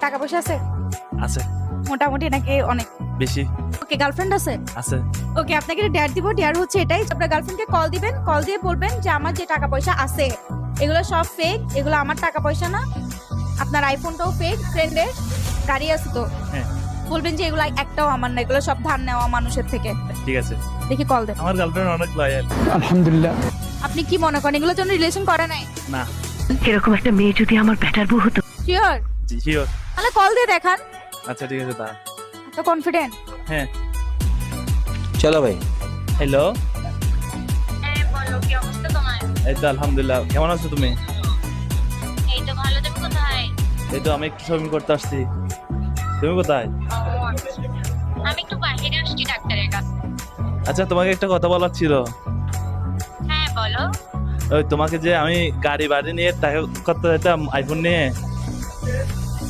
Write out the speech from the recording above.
টাকা পয়সা আছে? আছে মোটামুটি নাকি অনেক? বেশি ওকে, গার্লফ্রেন্ড আছে? আছে। ওকে, আপনাকে ডেয়ার দিব। ডেয়ার হচ্ছে এটাই, আপনার গার্লফ্রেন্ডকে কল দিবেন, কল দিয়ে বলবেন যে আমার যে টাকা পয়সা আছে এগুলো সব ফেক, এগুলো আমার টাকা পয়সা না। আপনার আইফোনটাও ফেক, ফ্রেন্ডের গাড়ি আছে তো, হ্যাঁ বলবেন যে এগুলো একটাও আমার না, এগুলো সব ধার নেওয়া মানুষের থেকে। ঠিক আছে। দেখি কল দেন। আমার গার্লফ্রেন্ড অনেক লয়াল। আলহামদুলিল্লাহ। আপনি কি মনে করেন এগুলোর জন্য রিলেশন করে নাই? না। এরকম একটা মেয়ে যদি আমার ব্যাটার বউ হতো। শিওর? জি শিওর। তাহলে কল দিয়ে দেখান। আচ্ছা ঠিক আছে তা। তো কনফিডেন্ট? হ্যাঁ। চলো ভাই। হ্যালো। হ্যাঁ বলো, কি অবস্থা তোমার? এই তো আলহামদুলিল্লাহ, কেমন আছো তুমি? এই তো ভালো, তুমি কোথায়? এই তো আমি একটু শপিং করতে আসছি। তুমি কোথায়? আমি একটু বাইরে আসছি ডাক্তারের কাছে। আচ্ছা তোমাকে একটা কথা বলার ছিল। হ্যাঁ বলো। ওই তোমাকে যে আমি গাড়ি বাড়ি নিয়ে টাকা করতে যেতাম আইফোন নিয়ে,